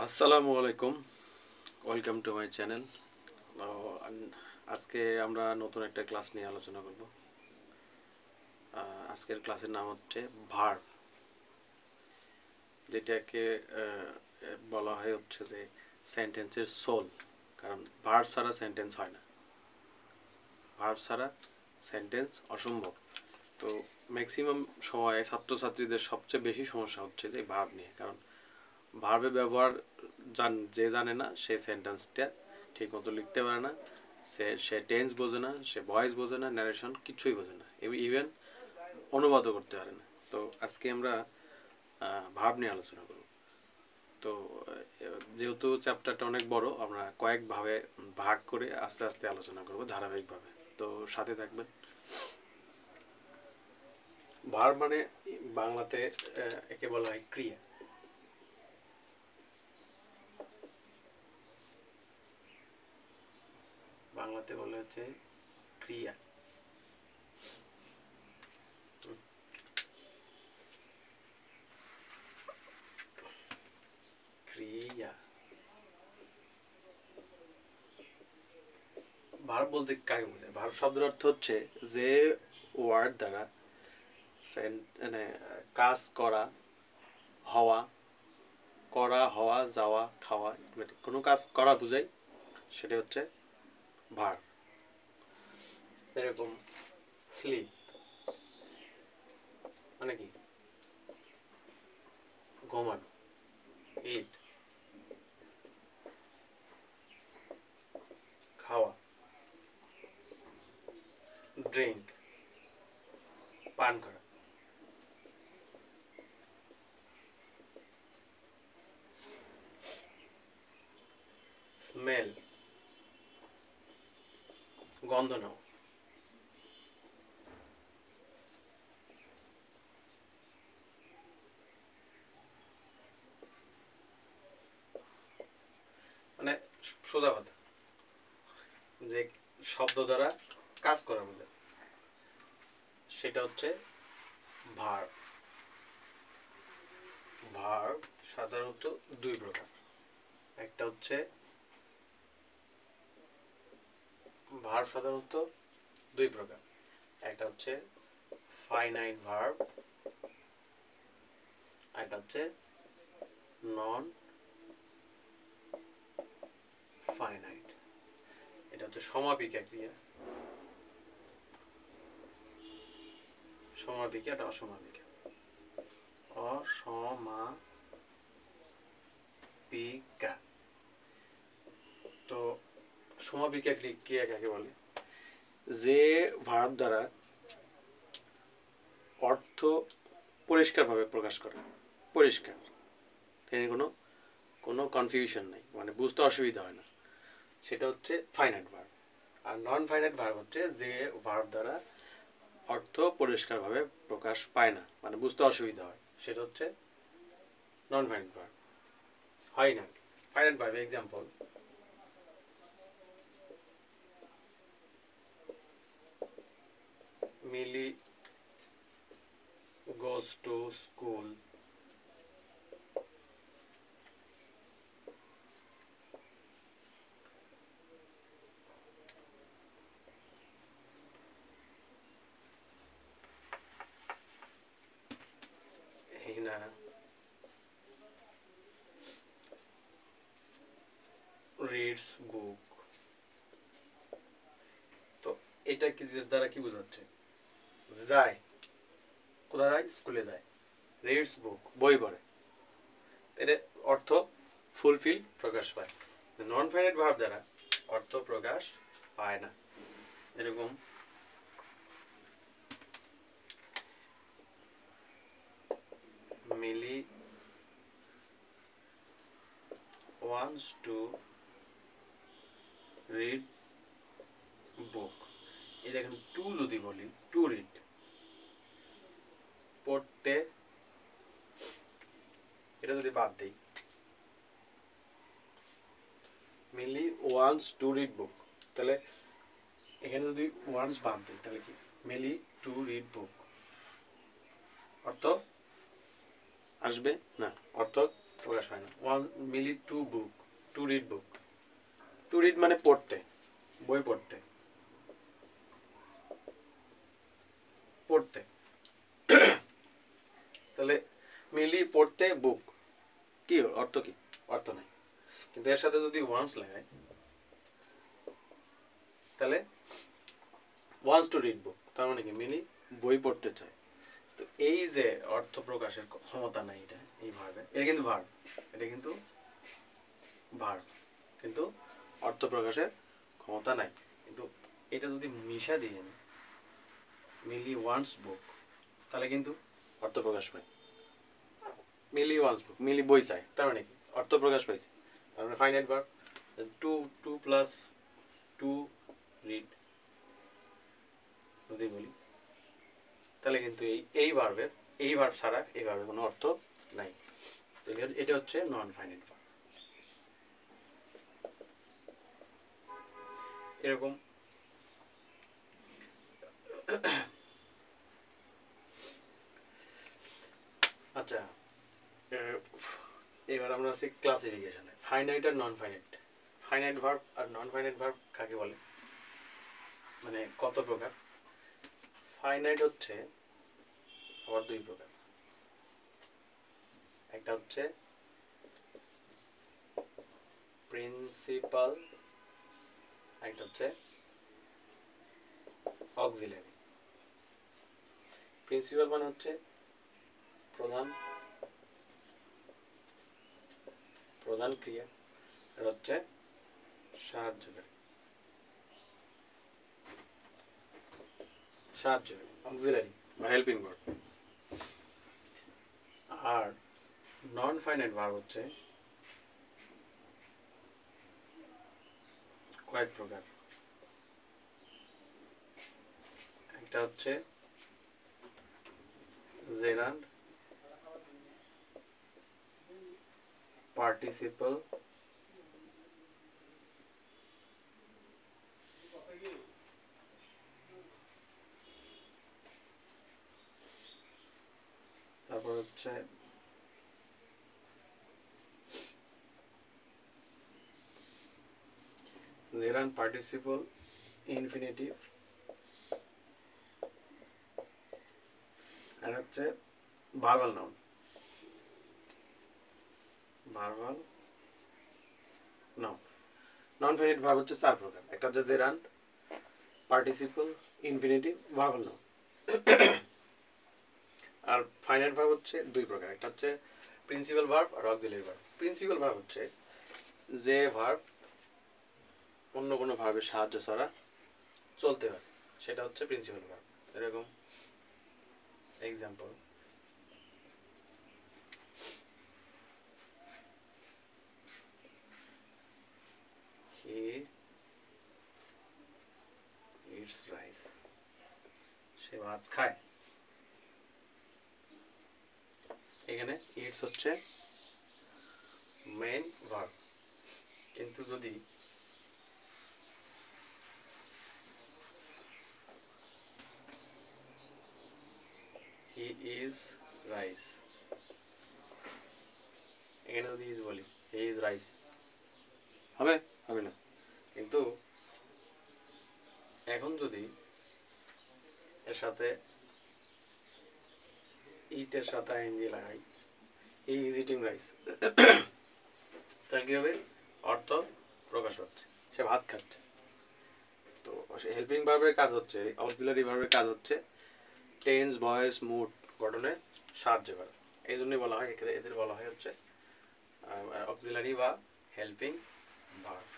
আসসালামু আলাইকুম, welcome to my channel. আজকে আমরা নতুন একটা ক্লাস নিয়ে আলোচনা করব। আজকের ক্লাসের নাম হচ্ছে ভার্ব, যেটাকে বলা হয় হচ্ছে যে সেন্টেন্সের সোল। কারণ ভার্ব ছাড়া সেন্টেন্স হয় না, ভার্ব ছাড়া সেন্টেন্স অসম্ভব। তো ম্যাক্সিমাম সময়ে ছাত্রছাত্রীদের সবচেয়ে বেশি সমস্যা হচ্ছে যে ভার্ব নিয়ে। কারণ ভার্বের ব্যবহার যে জানে না সে সেন্টেন্সটা ঠিক মতো লিখতে পারে না, সে টেন্স বোঝে না, সে ভয়েস বোঝে না, ন্যারেশন কিছুই বোঝে না, ইভেন অনুবাদও করতে পারে না। তো আজকে আমরা ভার্ব নিয়ে আলোচনা করব। তো যেহেতু চ্যাপ্টারটা অনেক বড়, আমরা কয়েকভাবে ভাগ করে আস্তে আস্তে আলোচনা করব ধারাবাহিকভাবে। তো সাথে থাকবেন। ভার্ব মানে বাংলাতে একে বলা হয় ক্রিয়া। বাংলাতে বলা হচ্ছে ক্রিয়া। ক্রিয়া ভার্ব বলতে কাকে বোঝায়? ভার্ব শব্দের অর্থ হচ্ছে যে ওয়ার্ড দ্বারা মানে কাজ করা, হওয়া, হওয়া, যাওয়া, খাওয়া, মানে কোনো কাজ করা বোঝায়, সেটা হচ্ছে ভার্ব। এরকম স্লিপ মানে কি? ঘুমানো। ইট খাওয়া। ড্রিঙ্ক পান করা। স্মেল গন্ধ নাও। মানে সোজা কথা, যে শব্দ দ্বারা কাজ করা বোঝায়, সেটা হচ্ছে ভার্ব। ভার্ব সাধারণত দুই প্রকার। একটা হচ্ছে ভার্ব সাধারণত দুই প্রকার। একটা হচ্ছে ফাইনাইট ভার্ব, একটা হচ্ছে নন ফাইনাইট। এটা হচ্ছে সমাপিকা ক্রিয়া, সমাপিকা এটা অসমাপিকা। অসমাপিকা। তো সমাপিকা ক্রিয়া কাকে বলে? যে ভার্ব দ্বারা অর্থ পরিষ্কারভাবে প্রকাশ করে, পরিষ্কার, এখানে কোনো কোনো কনফিউশন নেই, মানে বুঝতে অসুবিধা হয় না, সেটা হচ্ছে ফাইনাইট ভার্ব। আর নন ফাইনাইট ভার্ব হচ্ছে যে ভার্ব দ্বারা অর্থ পরিষ্কারভাবে প্রকাশ পায় না, মানে বুঝতে অসুবিধা হয়, সেটা হচ্ছে নন ফাইনাইট ভার্ব। হয় না finite verb. Example: Mili goes to school. Hina reads book. তো এটা কি দ্বারা কি বোঝাচ্ছে? যায়, কোথায় যায়? স্কুলে যায়। রিডস বুক, বই পড়ে। এর অর্থ ফুলফিল, প্রকাশ পায়। নন ফাইনাইট ভার্ব দ্বারা অর্থ প্রকাশ পায় না। এরকম মিলি wants to read book। এই দেখেন, টু যদি বলি, টু রিড, পড়তে, এটা যদি বাদ দেই, মিলি ওয়ান্টস টু রিড বুক, তাহলে এখানে যদি ওয়ান্টস বাদ দিই তাহলে কি? মিলি টু রিড বুক, অর্থ আসবে না, অর্থ প্রকাশ পায় না। One Mili to book, to read book, to read মানে পড়তে, বই পড়তে, পড়তে। তাহলে মিলি পড়তে বুক, কি অর্থ, কি অর্থ নাই, কিন্তু এর সাথে যদি ওয়ান্স লাগাই তাহলে ওয়ান্স টু রিড বুক, তার মানে কি মিলি বই পড়তে চায়। তো এই যে অর্থ প্রকাশের ক্ষমতা নাই এটা, এই ভার্বে, এটা কিন্তু ভার্ব, এটা কিন্তু ভার্ব, কিন্তু অর্থ প্রকাশের ক্ষমতা নাই। কিন্তু এটা যদি মিশা দিয়ে মিলি ওয়ান্টস বুক, তাহলে কিন্তু অর্থ প্রকাশ পায়। মিলি ওয়ান্টস বুক, মিলি বই চায়, তার মানে কি অর্থ প্রকাশ পাইছে। তার মানে finite verb, to, to plus to read যদি বলি, তাহলে কিন্তু এই ভার্বের, এই ভার্ব ছাড়া এই ভার্বের কোনো অর্থ নাই। এটা হচ্ছে নন ফাইনাইট ভার্ব। এরকম আচ্ছা, এবার আমরা আছি ক্লাসিফিকেশনে, ফাইনাইট আর নন ফাইনাইট। ফাইনাইট ভার্ব আর নন ফাইনাইট ভার্ব কাকে বলে, মানে কত প্রকার? ফাইনাইট হচ্ছে আবার দুই প্রকার, একটা হচ্ছে প্রিন্সিপাল, একটা হচ্ছে অক্সিলারি। প্রিন্সিপাল মানে হচ্ছে প্রধান, প্রধান ক্রিয়া, আর হচ্ছে সাহায্যকারী, সাহায্যকারী, অক্সিলারি বা হেল্পিং ভার্ব। আর নন ফাইনাইট ভার্ব হচ্ছে কয়েক প্রকার, একটা হচ্ছে জেরান্ড, পার্টিসিপল, তারপর হচ্ছে জেরান্ড, পার্টিসিপল, ইনফিনিটিভ, আর হচ্ছে verbal noun. Verbal noun. Non finite verb হচ্ছে চার প্রকার, একটা হচ্ছে gerund, participle, infinitive, verbal noun. আর ফাইনাইট ভার্ব হচ্ছে দুই প্রকার, একটা হচ্ছে প্রিন্সিপাল ভার্ব আর অক্সিলারি ভার্ব। প্রিন্সিপাল ভার্ব হচ্ছে যে ভার্ব অন্য কোনো ভার্বের সাহায্য ছাড়া চলতে পারে, সেটা হচ্ছে প্রিন্সিপাল ভার্ব। এরকম এক্সাম্পল, হি ইটস রাইস, সে ভাত খায়। এখানে ইটস হচ্ছে মেইন ভার্ব, কিন্তু যদি হি ইজ রাইস, এখানে যদি ইজ বলি, হি ইজ রাইস, হবে? হবে না। কিন্তু এখন যদি এর সাথে ইটের সাথে আইএনজি লাগাই, হি ইজ ইটিং রাইস, তাহলে কি হবে? অর্থ প্রকাশ হচ্ছে, সে ভাত খাচ্ছে। তো হেল্পিং ভার্বের কাজ হচ্ছে, অক্সিলারি ভার্বের কাজ হচ্ছে টেন্স, ভয়েস, মুড গঠনে সাহায্য করে। এই জন্যই বলা হয় এদের বলা হয় হচ্ছে অক্সিলারি বা হেল্পিং ভার্ব।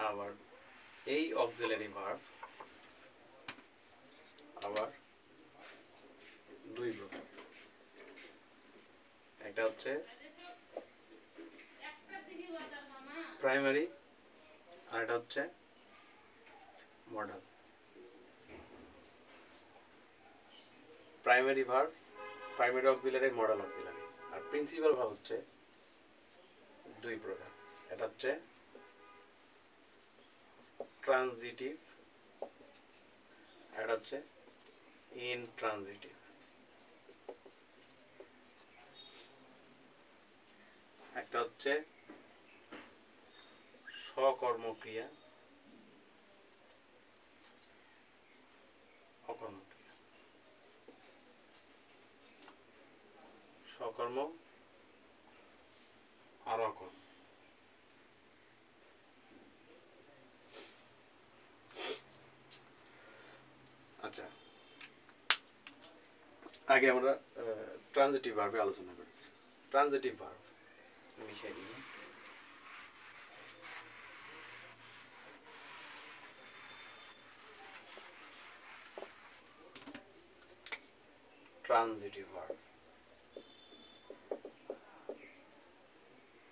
আবার এই অক্সিলারি ভার্ব আবার দুই প্রকার, একটা হচ্ছে প্রাইমারি আর একটা হচ্ছে modal. Primary verb, primary auxiliary, modal auxiliary. আর প্রিন্সিপাল ভার্ব হচ্ছে দুই প্রকার, এটা হচ্ছে ট্রানজিটিভ আর এটা হচ্ছে ইনট্রানজিটিভ। হচ্ছে সকর্মক্রিয়া, অকর্মক্রিয়া। সকর্ম আর অকর্ম। আচ্ছা, আগে আমরা ট্রানজিটিভ ভার্বে আলোচনা করি। ট্রানজিটিভ ভার্ব মিশিয়ে দিই। ট্রানজিটিভ ভার্ব,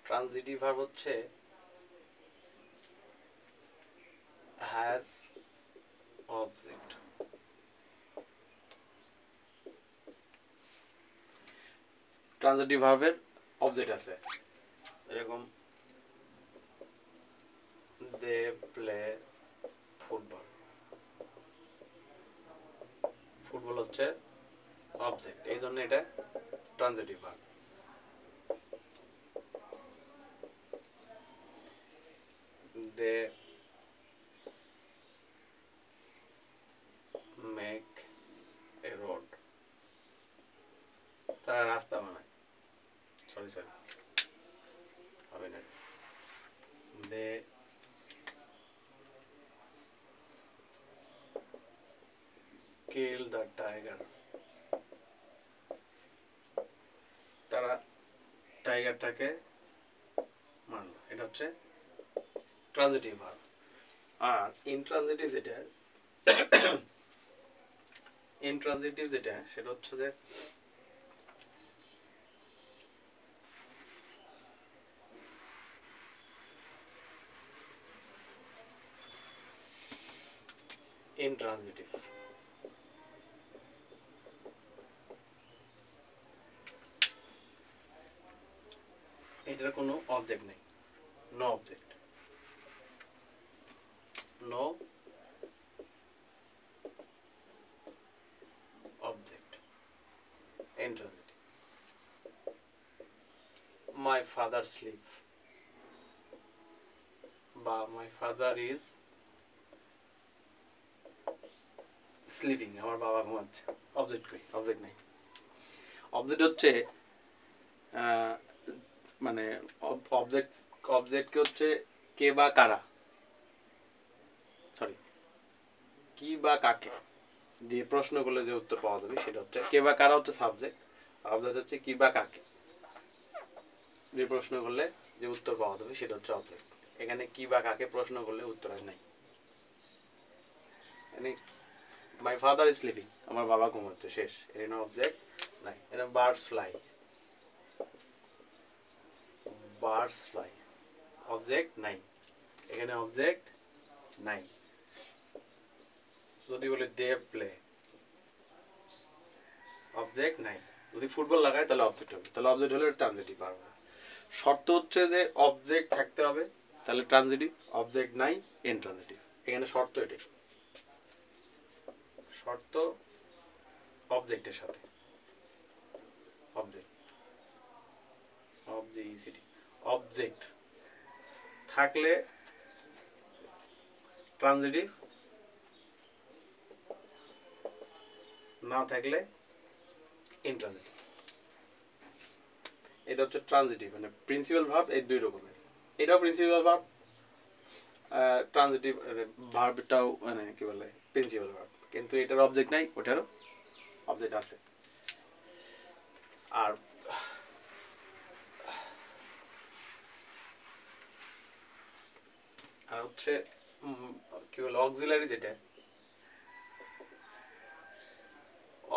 ট্রানজিটিভ ভার্ব হচ্ছে হ্যাজ অবজেক্ট। ট্রানজিটিভ ভার্বের অবজেক্ট আছে, এরকম দে প্লে ফুটবল। ফুটবল হচ্ছে অবজেক্ট, এই জন্য এটা transitive verb. They make a road, তারা রাস্তা বানায়। সরি হবে না। দে কিল দ্য টাইগার, তারা টাইগারটাকে মারলো। এটা হচ্ছে ট্রানজিটিভ ভার্ব। আর ইনট্রানজিটিভ যেটা, ইনট্রানজিটিভ যেটা সেটা হচ্ছে যে ইনট্রানজিটিভ, এটার কোনো অবজেক্ট নেই, no object, no object, intransitive. My father sleep বা মাই ফাদার ইজ স্লিপিং, আমার বাবা ঘুমাচ্ছে। অবজেক্ট কই? অবজেক্ট নাই। অবজেক্ট হচ্ছে মানে অবজেক্টকে হচ্ছে কে বা কারা, সরি কি বা কাকে দিয়ে প্রশ্ন করলে যে উত্তর পাওয়া যাবে সেটা হচ্ছে কে বা কারা হচ্ছে সাবজেক্ট, অবজেক্ট হচ্ছে কি বা কাকে দিয়ে প্রশ্ন করলে যে উত্তর পাওয়া যাবে সেটা হচ্ছে অবজেক্ট। এখানে কি বা কাকে প্রশ্ন করলে উত্তর আর নাই। মানে মাই ফাদার ইজ স্লিপিং, আমার বাবা ঘুমাচ্ছে, শেষ। এখানে অবজেক্ট নাই। এটা birds fly, birds fly, object নাই, এখানে অবজেক্ট নাই। যদি বলি দে প্লে, অবজেক্ট নাই। যদি ফুটবল লাগায় তাহলে অবজেক্ট হবে, তাহলে অবজেক্ট হলে ট্রানজিটিভ ভার্ব। শর্ত হচ্ছে যে অবজেক্ট থাকতে হবে, তাহলে ট্রানজিটিভ। অবজেক্ট নাই, ইনট্রানজিটিভ। এখানে শর্ত এটাই, শর্ত অবজেক্টের সাথে। অবজেক্ট, অবজেক্ট থাকলে ট্রানজিটিভ, না থাকলে ইনট্রানজিটিভ। এটা হচ্ছে ট্রানজিটিভ, মানে প্রিন্সিপাল ভার্ব এই দুই রকমের। এটাও প্রিন্সিপাল ভার্ব, ট্রানজিটিভ ভার্বটাও মানে কি বলে প্রিন্সিপাল ভার্ব, কিন্তু এটার অবজেক্ট নাই, ওটারও অবজেক্ট আছে। আর হচ্ছে কি বলে অক্সিলারি, যেটা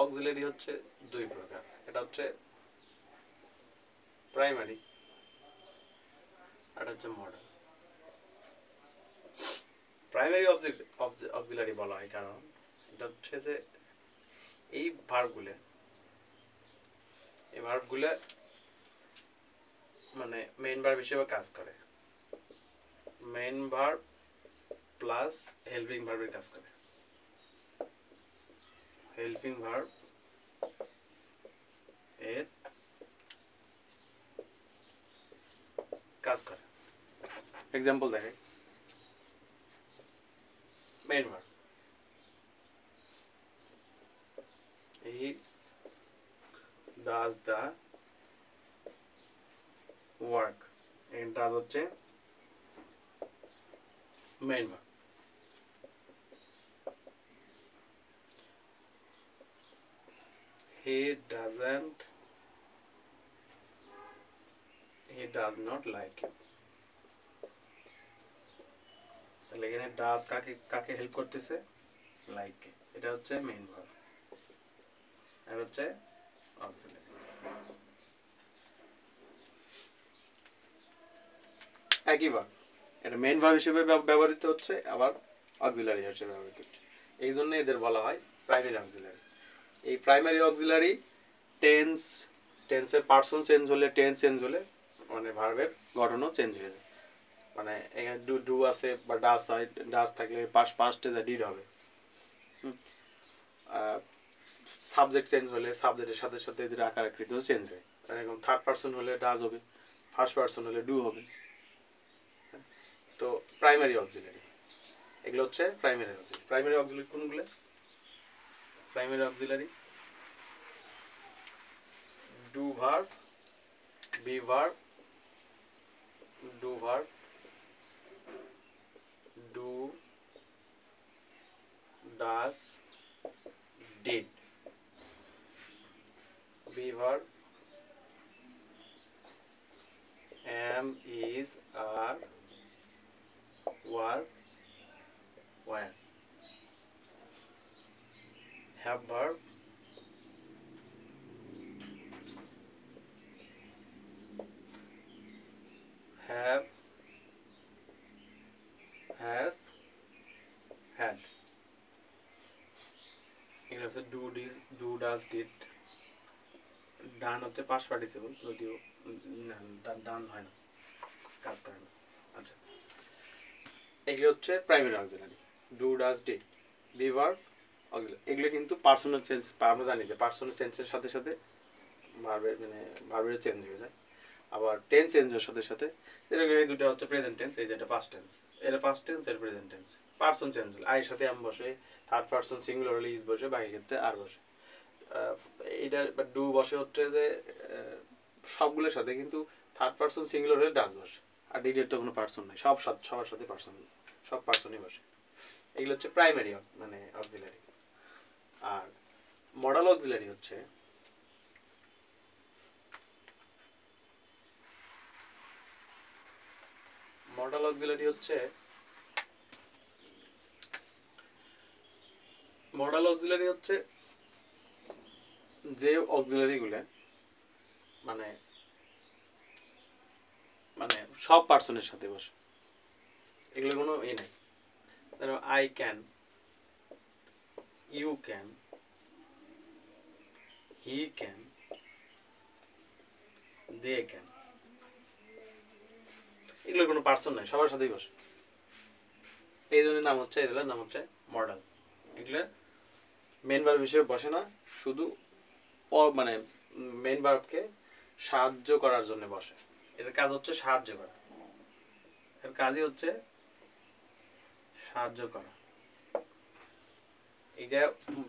অক্সিলারি হচ্ছে দুই প্রকার। এটা হচ্ছে প্রাইমারি, আর হচ্ছে মডার্ন। প্রাইমারি অক্সিলারি বলা হয় কারণ এটা হচ্ছে যে এই ভার্বগুলো মানে মেইন ভার্ব হিসেবে কাজ করে। মেইন ভার্ব প্লাস হেল্পিং ভার্বের কাজ করে। হেল্পিং ভার্ব এর এক্সাম্পল দেখে, main verb, he does the work, এই ডাজ হচ্ছে main verb. he does not like you, তাহলে এখানে ডাজ কাকে কাকে হেল্প করতেছে, লাইক কে, এটা হচ্ছে মেইন ভার্ব আর হচ্ছে অক্সিলারি। একই ভার্ব, এটা মেইন ভার্ব হিসেবে ব্যবহৃত হচ্ছে, আবার অক্সিলারি হিসেবে ব্যবহৃত হচ্ছে, এই জন্য এদের বলা হয় প্রাইমারি অক্সিলারি। এই প্রাইমারি অক্সিলারি টেন্সের পার্সন চেঞ্জ হলে, টেন্স চেঞ্জ হলে মানে ভার্বের গঠনও চেঞ্জ হয়ে যায়। মানে এখানে ডু আছে বা ডাজ থাকলে পাস্টে যা ডিড হবে। সাবজেক্ট চেঞ্জ হলে সাবজেক্টের সাথে সাথে এদের আকার আকৃতিও চেঞ্জ হয়। এরকম থার্ড পার্সন হলে ডাজ হবে, ফার্স্ট পার্সন হলে ডু হবে। তো প্রাইমারি অক্সিলারি, এগুলো হচ্ছে প্রাইমারি অক্সিলারি। প্রাইমারি অক্সিলারি কোনগুলো? Primary auxiliary do verb, be verb, do verb, do, does, did, be verb am, is, are, was, were, have verb have, had, এগুলো হচ্ছে do does did. ডান হচ্ছে past participle, যদিও ডান হয় না, কাজ করে না। আচ্ছা, এগুলো হচ্ছে primary auxiliary, do does did, be verb, auxiliary. এগুলো কিন্তু পার্সোনাল চেঞ্জ, আমরা জানি যে পার্সোনাল চেঞ্জের সাথে সাথে ভার্বের ভার্বের চেঞ্জ হয়ে যায়। আবার টেন্স চেঞ্জের সাথে সাথে, এরকম এই দুটো হচ্ছে প্রেজেন্ট টেন্স, এই যেটা পাস্ট টেন্স, এটা পাস্ট টেন্স, এর প্রেজেন্ট টেন্স। পার্সন চেঞ্জ হলে আয়ের সাথে এম বসে, থার্ড পার্সন সিঙ্গুলার হলে ইজ বসে, বাকি ক্ষেত্রে আর বসে। এইটা ডু বসে হচ্ছে যে সবগুলোর সাথে, কিন্তু থার্ড পার্সন সিঙ্গুলার হলে ডাজ বসে, আর ডিডের তো কোনো পার্সন নাই, সবার সাথে পার্সন, সব পার্সনই বসে। এগুলো হচ্ছে প্রাইমারি মানে অক্সিলারি। আর মডাল অক্সিলারি হচ্ছে মডাল অক্সিলারি হচ্ছে যে অক্সিলারি গুলো মানে মানে সব পার্সনের সাথে বসে, এগুলো কোনো ই নাই। I can, you can, he can, they can, এগুলোর কোনো পার্সন নাই, সবার সাথেই বসে। এই জন্য নাম হচ্ছে, এগুলোর নাম হচ্ছে মডেল। এগুলো মেন ভার্ব হিসেবে বসে না, শুধু মানে মেন ভার্বকে সাহায্য করার জন্য বসে। এর কাজ হচ্ছে সাহায্য করা, এর কাজই হচ্ছে সাহায্য করা। এটা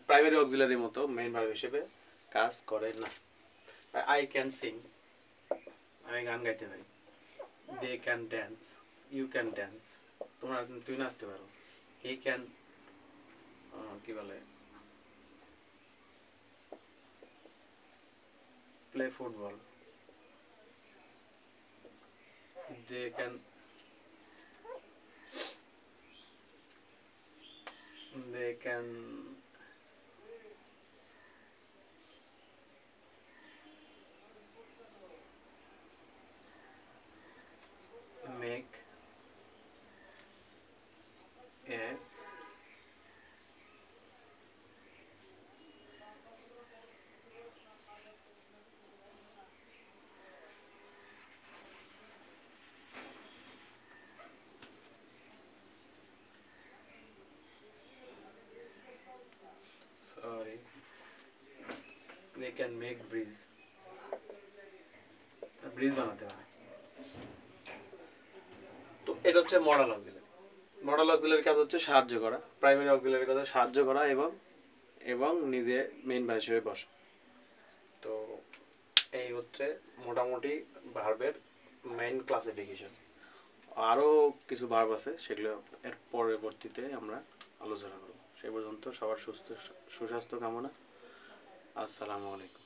প্রাইমারি অক্সিলারির মতো মেন ভার্ব হিসেবে কাজ করে না। আই ক্যান সিং, আমি গান গাইতে পারি। They can dance, you can dance, তুই নাচতে পারো। হি ক্যান কি বলে, play football. They can make a they can make bridge, bridge বানাতে পারে। তো এটা হচ্ছে মডাল অক্সিলারি। মডাল অক্সিলারি কাজ হচ্ছে সাহায্য করা, প্রাইমারি অক্সিলারি কাজ সাহায্য করা এবং এবং নিজে মেইন ভার্ব হিসেবে বসা। তো এই হচ্ছে মোটামুটি ভার্বের মেইন ক্লাসিফিকেশন। আরও কিছু ভার্ব আছে, সেগুলো এর পরবর্তীতে আমরা আলোচনা করব। সেই পর্যন্ত সবার সুস্বাস্থ্য কামনা। আসসালামু আলাইকুম।